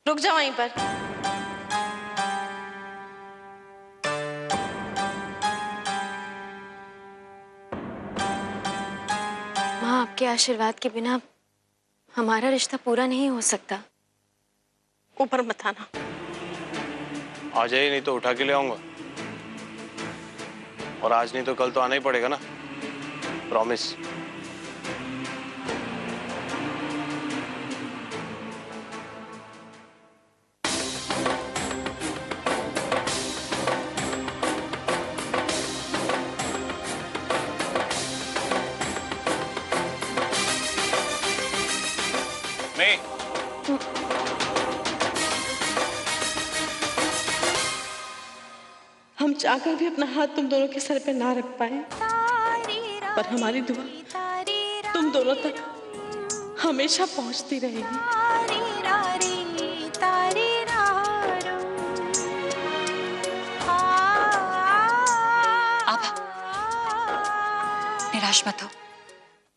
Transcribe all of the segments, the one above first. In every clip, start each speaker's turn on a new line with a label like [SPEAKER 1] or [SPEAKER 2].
[SPEAKER 1] रुक जाओ वहीं पर।
[SPEAKER 2] माँ, आपके आशीर्वाद के बिना हमारा रिश्ता पूरा नहीं हो सकता।
[SPEAKER 1] ऊपर मत आना।
[SPEAKER 3] आ जाइए, नहीं तो उठा के ले आऊंगा। और आज नहीं तो कल तो आना ही पड़ेगा ना, प्रॉमिस। नहीं।
[SPEAKER 1] हम चाहकर भी अपना हाथ तुम दोनों के सर पे ना रख पाए, पर हमारी दुआ तुम दोनों तक हमेशा पहुंचती रहेगी।
[SPEAKER 4] आप निराश मत हो।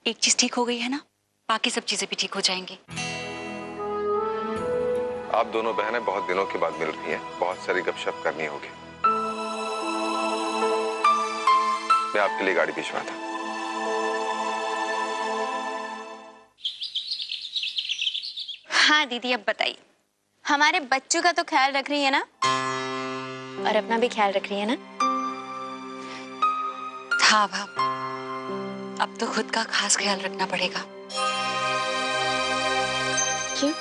[SPEAKER 4] एक चीज ठीक हो गई है ना, बाकी सब चीजें भी ठीक हो जाएंगी।
[SPEAKER 5] आप दोनों बहनें बहुत दिनों के बाद मिल रही हैं, बहुत सारी गपशप करनी होगी। मैं आपके लिए गाड़ी भिजवा था।
[SPEAKER 2] हाँ दीदी, अब बताइए, हमारे बच्चों का तो ख्याल रख रही है ना, और अपना भी ख्याल रख रही है ना?
[SPEAKER 4] हाँ भाव, अब तो खुद का खास ख्याल रखना पड़ेगा।
[SPEAKER 2] क्यों,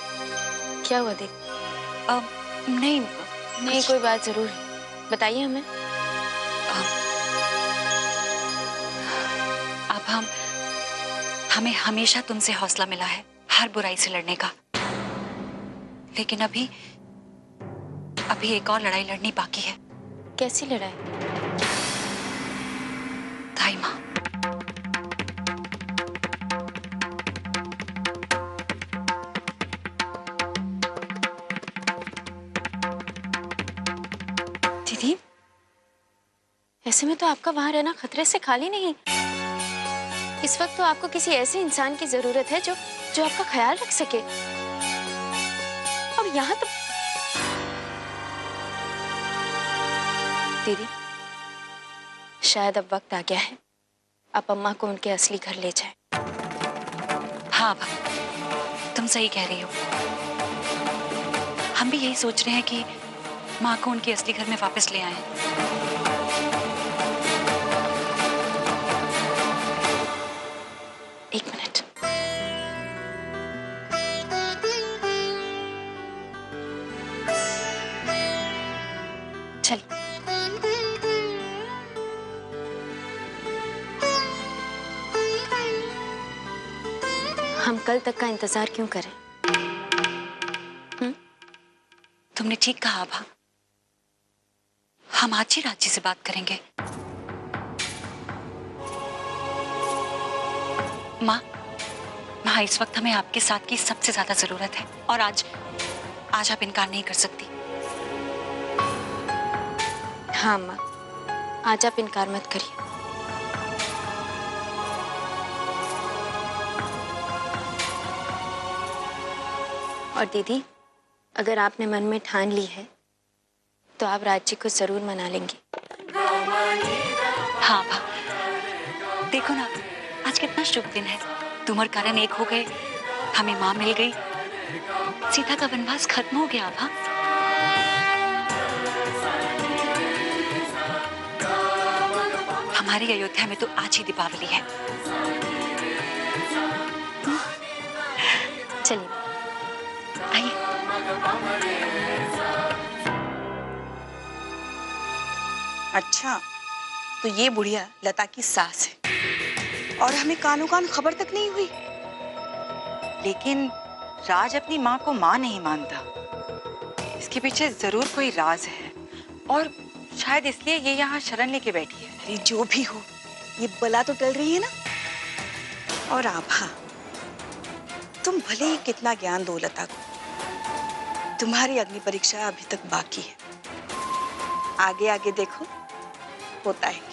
[SPEAKER 2] क्या हुआ दीदी? नहीं, कोई बात जरूर है, बताइए हमें।
[SPEAKER 4] अब हमें हमेशा तुमसे हौसला मिला है हर बुराई से लड़ने का, लेकिन अभी एक और लड़ाई लड़नी बाकी है।
[SPEAKER 2] कैसी लड़ाई?
[SPEAKER 4] दाई माँ।
[SPEAKER 2] दीदी, ऐसे में तो आपका वहां रहना खतरे से खाली नहीं। इस वक्त तो आपको किसी ऐसे इंसान की जरूरत है जो आपका ख्याल रख सके। और यहाँ तो दीदी, शायद अब वक्त आ गया है, आप अम्मा को उनके असली घर ले जाएं।
[SPEAKER 4] हाँ भाई, तुम सही कह रही हो। हम भी यही सोच रहे हैं कि माँ को उनके असली घर में वापस ले आएं।
[SPEAKER 2] एक मिनट। चलिए। हम कल तक का इंतजार क्यों करें?
[SPEAKER 4] तुमने ठीक कहा आभा, हम आज ही राज जी से बात करेंगे। माँ, इस वक्त हमें आपके साथ की सबसे ज्यादा जरूरत है, और आज आप इनकार नहीं कर सकती।
[SPEAKER 2] हाँ माँ, आज आप इनकार मत करिए। और दीदी, अगर आपने मन में ठान ली है तो आप राज जी को जरूर मना लेंगी।
[SPEAKER 4] हाँ भा, देखो ना, आज कितना शुभ दिन है। तुम और करण एक हो गए, हमें माँ मिल गई, सीता का वनवास खत्म हो गया। भा, हमारी अयोध्या में तो आज ही दीपावली है।
[SPEAKER 2] चलिए
[SPEAKER 4] आइए।
[SPEAKER 6] अच्छा, तो ये बुढ़िया लता की सास है और हमें कानों कान खबर तक नहीं हुई। लेकिन राज अपनी माँ को माँ नहीं मानता। इसके पीछे जरूर कोई राज है, और शायद इसलिए ये यहाँ शरण लेके बैठी है। अरे जो भी हो, ये बला तो टल रही है ना। और आभा, तुम भले ही कितना ज्ञान दो लता को, तुम्हारी अग्नि परीक्षा अभी तक बाकी है। आगे आगे देखो होता है क्या।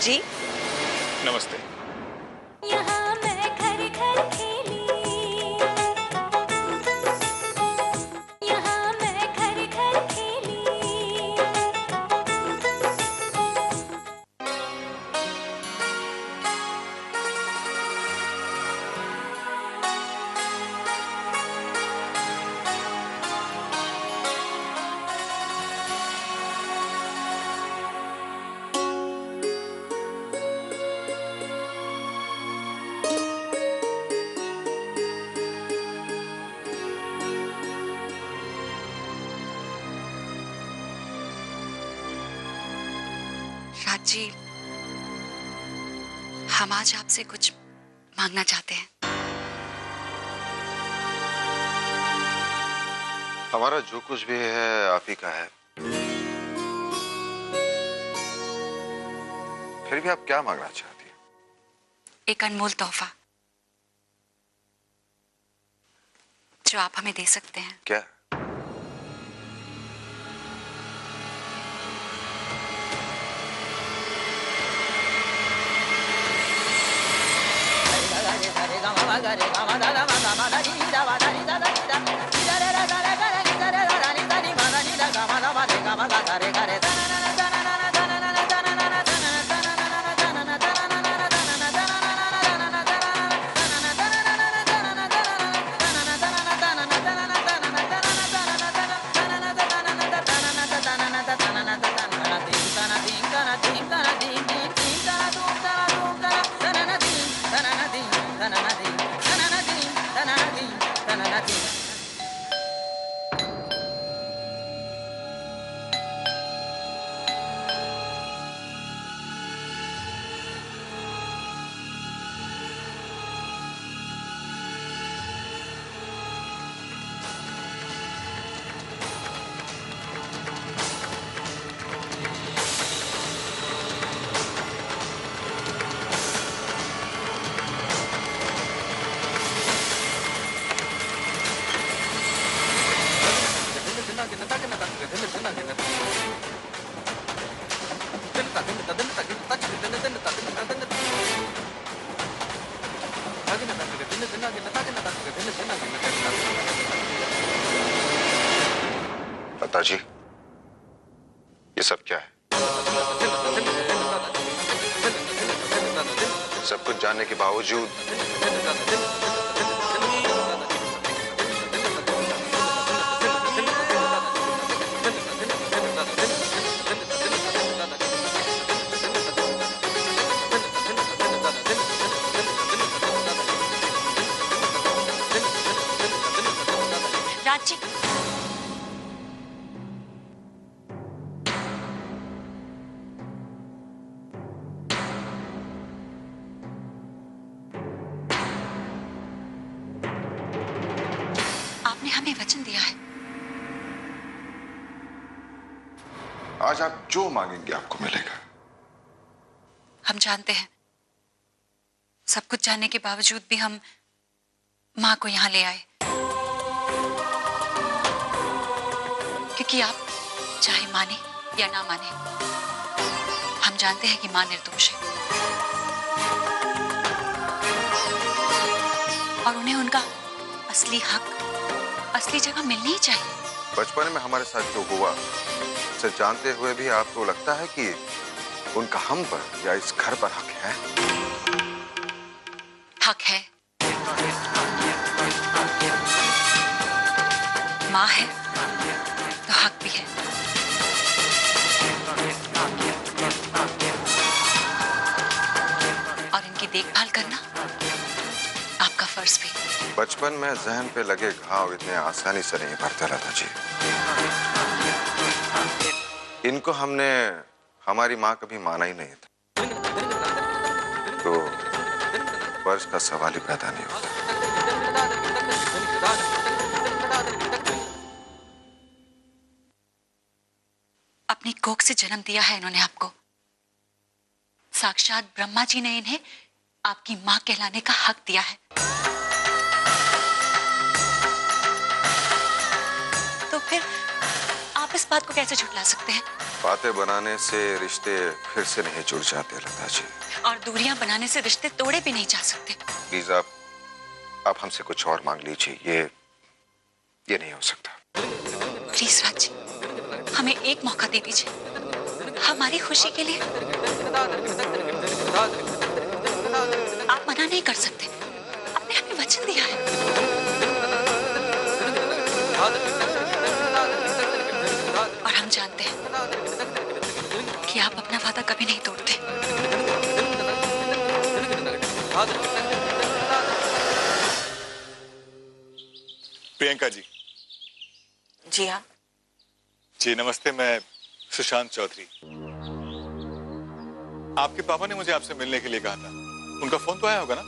[SPEAKER 6] जी
[SPEAKER 5] नमस्ते।
[SPEAKER 7] यहाँ मैं घर घर खेली, यहाँ मैं घर घर खेली।
[SPEAKER 4] राज जी, हम आज आपसे कुछ मांगना चाहते हैं।
[SPEAKER 5] हमारा जो कुछ भी है आप ही का है। फिर भी आप क्या मांगना चाहती हैं?
[SPEAKER 4] एक अनमोल तोहफा जो आप हमें दे सकते हैं।
[SPEAKER 5] क्या? लता जी, ये सब क्या है? सब कुछ जानने के बावजूद
[SPEAKER 4] राज जी, आपने हमें वचन दिया है।
[SPEAKER 5] आज आप जो मांगेंगे आपको मिलेगा।
[SPEAKER 4] हम जानते हैं, सब कुछ जानने के बावजूद भी हम माँ को यहाँ ले आए, क्योंकि आप चाहे माने या ना माने, हम जानते हैं कि माँ निर्दोष है और उन्हें उनका असली हक, असली जगह मिलनी ही चाहिए।
[SPEAKER 5] बचपन में हमारे साथ जो हुआ उसे जानते हुए भी आपको लगता है कि उनका हम पर या इस घर पर हक है?
[SPEAKER 4] हक है, माँ है तो हक भी है। और इनकी देखभाल करना आपका फर्ज भी।
[SPEAKER 5] बचपन में जहन पे लगे घाव इतने आसानी से नहीं भरते लता जी। इनको हमने हमारी माँ कभी माना ही नहीं था, तो फर्ज का सवाल ही पैदा नहीं होता।
[SPEAKER 4] अपनी कोख से जन्म दिया है इन्होंने आपको। साक्षात ब्रह्मा जी ने इन्हें आपकी माँ कहलाने का हक दिया है। तो फिर आप इस बात को कैसे झुठला सकते हैं?
[SPEAKER 5] बातें बनाने से रिश्ते फिर से नहीं जुड़ जाते लता जी।
[SPEAKER 4] और दूरियां बनाने से रिश्ते तोड़े भी नहीं जा सकते।
[SPEAKER 5] प्लीज आप हमसे कुछ और मांग लीजिए। ये नहीं हो सकता।
[SPEAKER 4] प्लीज राज, हमें एक मौका दे दीजिए हमारी खुशी के लिए। आप मना नहीं कर सकते, आपने हमें वचन दिया है। और हम जानते हैं कि आप अपना वादा कभी नहीं तोड़ते।
[SPEAKER 8] प्रियंका जी।
[SPEAKER 6] जी हाँ।
[SPEAKER 8] जी नमस्ते, मैं सुशांत चौधरी। आपके पापा ने मुझे आपसे मिलने के लिए कहा था। उनका फोन तो आया होगा ना?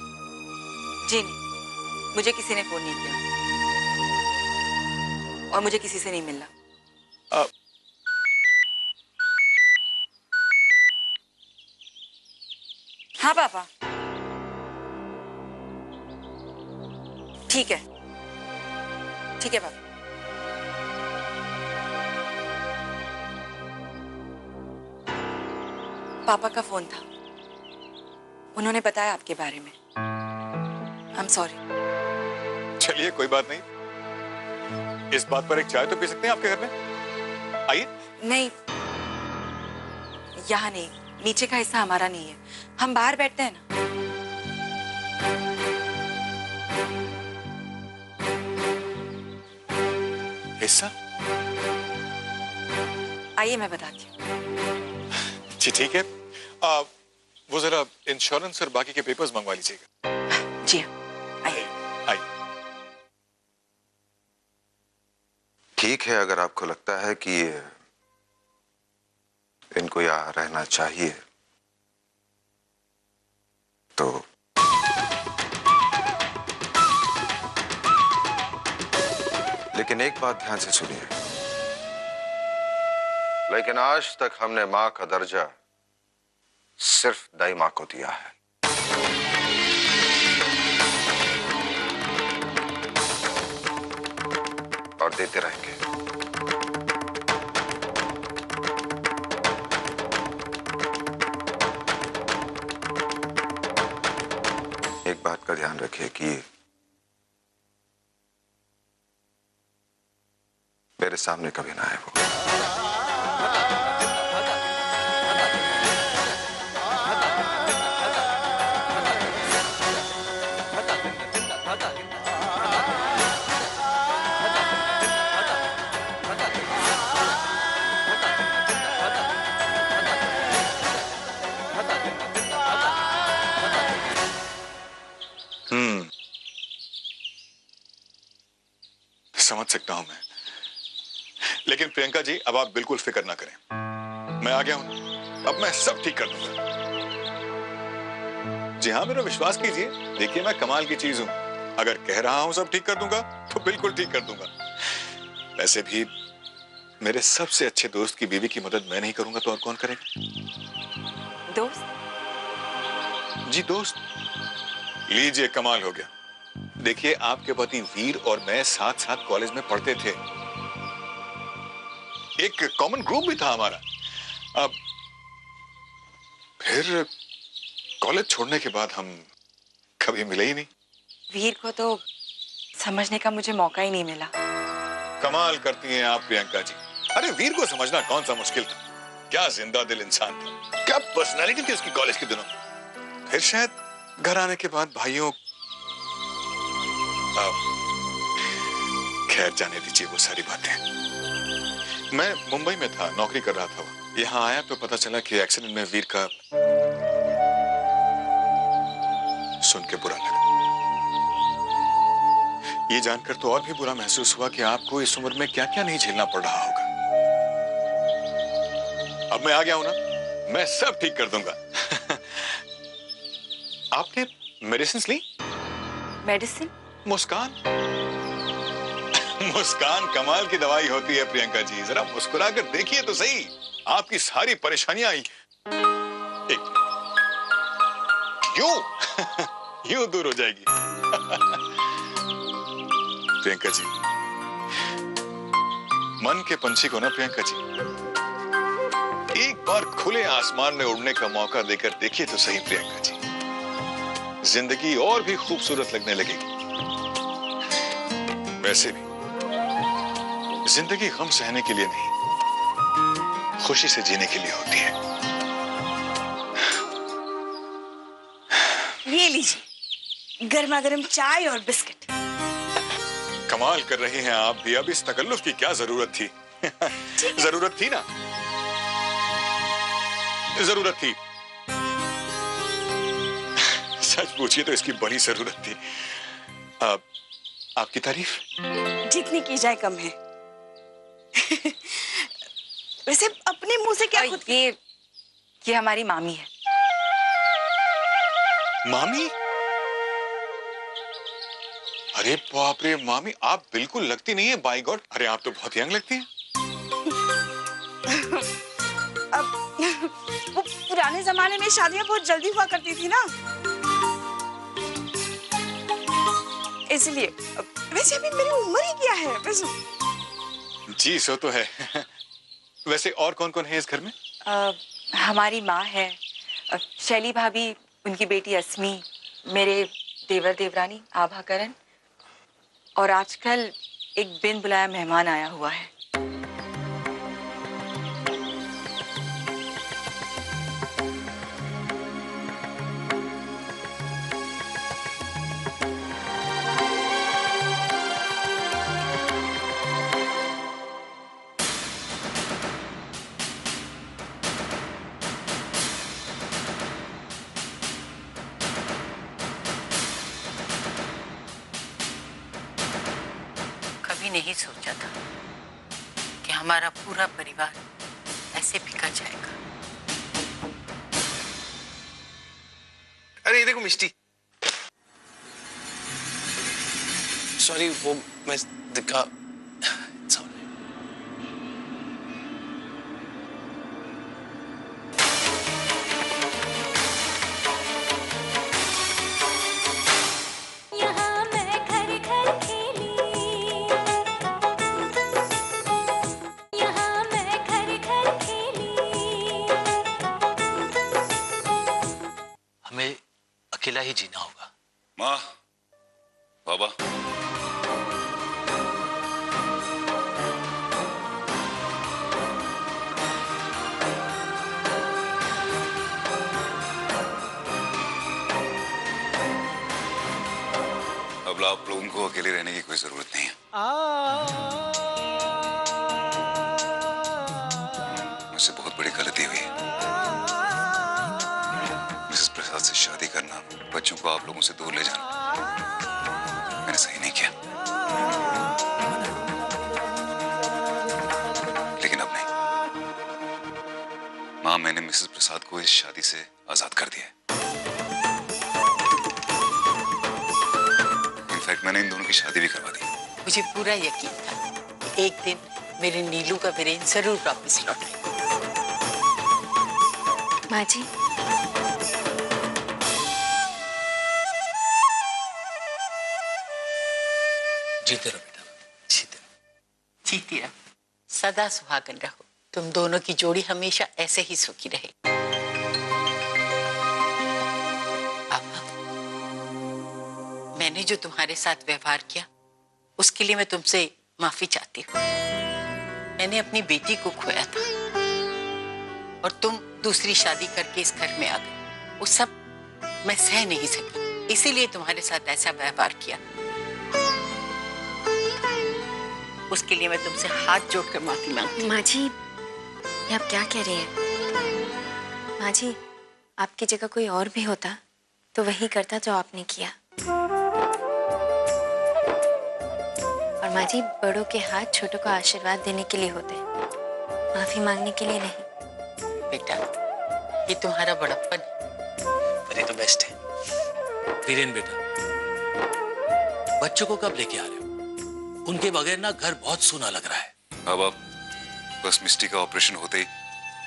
[SPEAKER 6] जी नहीं, मुझे किसी ने फोन नहीं किया और मुझे किसी से नहीं मिलना। हाँ पापा, ठीक है पापा। पापा का फोन था, उन्होंने बताया आपके बारे में। I am sorry.
[SPEAKER 8] चलिए कोई बात नहीं, इस बात पर एक चाय तो पी सकते हैं आपके घर में। आइए।
[SPEAKER 6] नहीं, यहाँ नहीं, नीचे का हिस्सा हमारा नहीं है, हम बाहर बैठते हैं ना।
[SPEAKER 8] हिस्सा?
[SPEAKER 6] आइए मैं बताती हूँ।
[SPEAKER 8] जी ठीक है। वो जरा इंश्योरेंस और बाकी के पेपर्स मंगवा लीजिएगा।
[SPEAKER 6] जी हाँ, आइए।
[SPEAKER 8] आइए।
[SPEAKER 5] ठीक है, अगर आपको लगता है कि इनको यहाँ रहना चाहिए तो लेकिन एक बात ध्यान से सुनिए, लेकिन आज तक हमने मां का दर्जा सिर्फ दाई मां को दिया है। और देते रहेंगे। एक बात का ध्यान रखिए कि मेरे सामने कभी ना आए वो।
[SPEAKER 8] समझ सकता हूं मैं, लेकिन प्रियंका जी अब आप बिल्कुल फिक्र ना करें, मैं आ गया हूं, अब मैं सब ठीक कर दूंगा। जी हाँ, मेरा विश्वास कीजिए, देखिए मैं कमाल की चीज हूं, अगर कह रहा हूं सब ठीक कर दूंगा तो बिल्कुल ठीक कर दूंगा। वैसे भी मेरे सबसे अच्छे दोस्त की बीवी की मदद मैं नहीं करूंगा तो और कौन करेगा?
[SPEAKER 6] दोस्त?
[SPEAKER 8] जी दोस्त। लीजिए, कमाल हो गया। देखिए, आपके पति वीर और मैं साथ साथ कॉलेज में पढ़ते थे, एक कॉमन ग्रुप भी था हमारा। अब फिर कॉलेज छोड़ने के बाद हम कभी मिले ही नहीं।
[SPEAKER 6] वीर को तो समझने का मुझे मौका ही नहीं मिला।
[SPEAKER 8] कमाल करती हैं आप प्रियंका जी। अरे वीर को समझना कौन सा मुश्किल था, क्या जिंदा दिल इंसान था, क्या पर्सनालिटी थी उसकी कॉलेज के दिनों। फिर शायद घर आने के बाद भाइयों, खैर जाने दीजिए वो सारी बातें। मैं मुंबई में था, नौकरी कर रहा था। यहाँ आया तो पता चला कि एक्सीडेंट में वीर का, सुन के बुरा लगा। ये जानकर तो और भी बुरा महसूस हुआ कि आपको इस उम्र में क्या क्या नहीं झेलना पड़ रहा होगा। अब मैं आ गया हूं ना, मैं सब ठीक कर दूंगा। आपने मेडिसिन ली?
[SPEAKER 6] मेडिसिन?
[SPEAKER 8] मुस्कान। मुस्कान कमाल की दवाई होती है प्रियंका जी, जरा मुस्कुरा कर देखिए तो सही, आपकी सारी परेशानियां एक यूं दूर हो जाएगी। प्रियंका जी, मन के पंछी को ना प्रियंका जी, एक बार खुले आसमान में उड़ने का मौका देकर देखिए तो सही प्रियंका जी, जिंदगी और भी खूबसूरत लगने लगेगी। वैसे भी जिंदगी गम सहने के लिए नहीं, खुशी से जीने के लिए होती है।
[SPEAKER 6] ये लीजिए गर्मा गर्म चाय और बिस्किट।
[SPEAKER 8] कमाल कर रही हैं आप भी, अब इस तकल्लुफ की क्या जरूरत थी? जरूरत थी ना, जरूरत थी। सच पूछिए तो इसकी बड़ी जरूरत थी। आपकी तारीफ
[SPEAKER 6] जितनी की जाए कम है। वैसे अपने मुंह से क्या खुद
[SPEAKER 4] ये हमारी मामी है।
[SPEAKER 8] मामी? अरे बाप रे मामी, आप बिल्कुल लगती नहीं है, बाय गॉड। अरे आप तो बहुत यंग लगती हैं।
[SPEAKER 6] अब वो पुराने जमाने में शादियां बहुत जल्दी हुआ करती थी ना, इसलिए। वैसे अभी मेरी उम्र ही क्या है वैसे?
[SPEAKER 8] जी सो तो है। वैसे और कौन कौन है इस घर में?
[SPEAKER 4] हमारी माँ है, शैली भाभी, उनकी बेटी अस्मी, मेरे देवर देवरानी आभा करण, और आजकल एक बिन बुलाया मेहमान आया हुआ है।
[SPEAKER 9] नहीं सोचा था कि हमारा पूरा परिवार ऐसे बिखर जाएगा।
[SPEAKER 3] अरे देखो मिष्टी, सॉरी वो मैं दिखा।
[SPEAKER 10] अकेला ही जीना होगा।
[SPEAKER 8] माँ, बाबा,
[SPEAKER 5] अब आप लोगों को अकेले रहने की कोई जरूरत नहीं है। मुझसे बहुत बड़ी गलती हुई है। मिसेस प्रसाद से शादी करना, बच्चों को आप लोगों से दूर ले जाना, मैंने सही नहीं किया। लेकिन अब नहीं। मां, मैंने मिसेस प्रसाद को इस शादी से आजाद कर दिया है। इनफैक्ट मैंने इन दोनों की शादी भी करवा दी।
[SPEAKER 9] मुझे पूरा यकीन था कि एक दिन मेरे नीलू का वीरेन जरूर वापस लौटेगा।
[SPEAKER 2] माँ जी,
[SPEAKER 10] जीते रहो बेटा, जीते रहो।
[SPEAKER 9] जीती रहो, सदा सुहागन रहो। तुम दोनों की जोड़ी हमेशा ऐसे ही सुखी रहे। पापा, मैंने जो तुम्हारे साथ व्यवहार किया उसके लिए मैं तुमसे माफी चाहती हूँ। मैंने अपनी बेटी को खोया था और तुम दूसरी शादी करके इस घर में आ गए। वो सब मैं सह नहीं सकी, इसीलिए तुम्हारे साथ ऐसा व्यवहार किया। उसके लिए मैं तुमसे हाथ जोड़कर माफी मांगती हूँ।
[SPEAKER 2] माँ जी, ये आप क्या कह रही हैं? माँ जी, आपकी जगह कोई और भी होता तो वही करता जो आपने किया। और माँ जी, बड़ों के हाथ छोटों को आशीर्वाद देने के लिए होते हैं, माफी मांगने के लिए नहीं।
[SPEAKER 9] बेटा, ये तुम्हारा बड़प्पन है।
[SPEAKER 10] अरे तो बेस्ट है। वीरेन बेटा, बच्चों को कब लेके आ रहे हो? उनके बगैर ना घर बहुत सूना लग रहा है।
[SPEAKER 5] अब आप बस मिस्टी का ऑपरेशन होते ही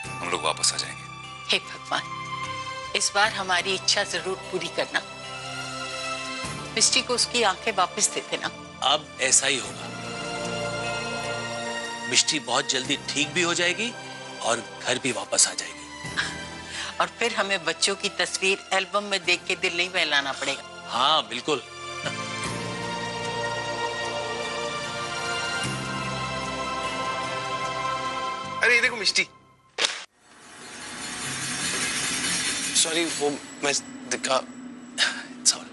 [SPEAKER 5] हम लोग वापस आ जाएंगे।
[SPEAKER 9] हे भगवान, इस बार हमारी इच्छा जरूर पूरी करना। मिस्टी को उसकी आंखें वापस दे देना।
[SPEAKER 10] अब ऐसा ही होगा। मिष्टी बहुत जल्दी ठीक भी हो जाएगी और घर भी वापस आ जाएगी।
[SPEAKER 9] और फिर हमें बच्चों की तस्वीर एल्बम में देख के दिल नहीं बहलाना पड़ेगा।
[SPEAKER 10] हाँ बिल्कुल।
[SPEAKER 3] अरे ये देखो मिष्टी। सॉरी, वो मैं दिखा।
[SPEAKER 10] Sorry.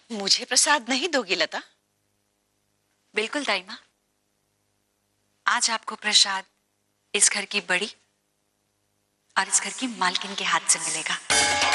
[SPEAKER 6] मुझे प्रसाद नहीं दोगी लता?
[SPEAKER 4] बिल्कुल दाई माँ, आज आपको प्रसाद इस घर की बड़ी और इस घर की मालकिन के हाथ से मिलेगा।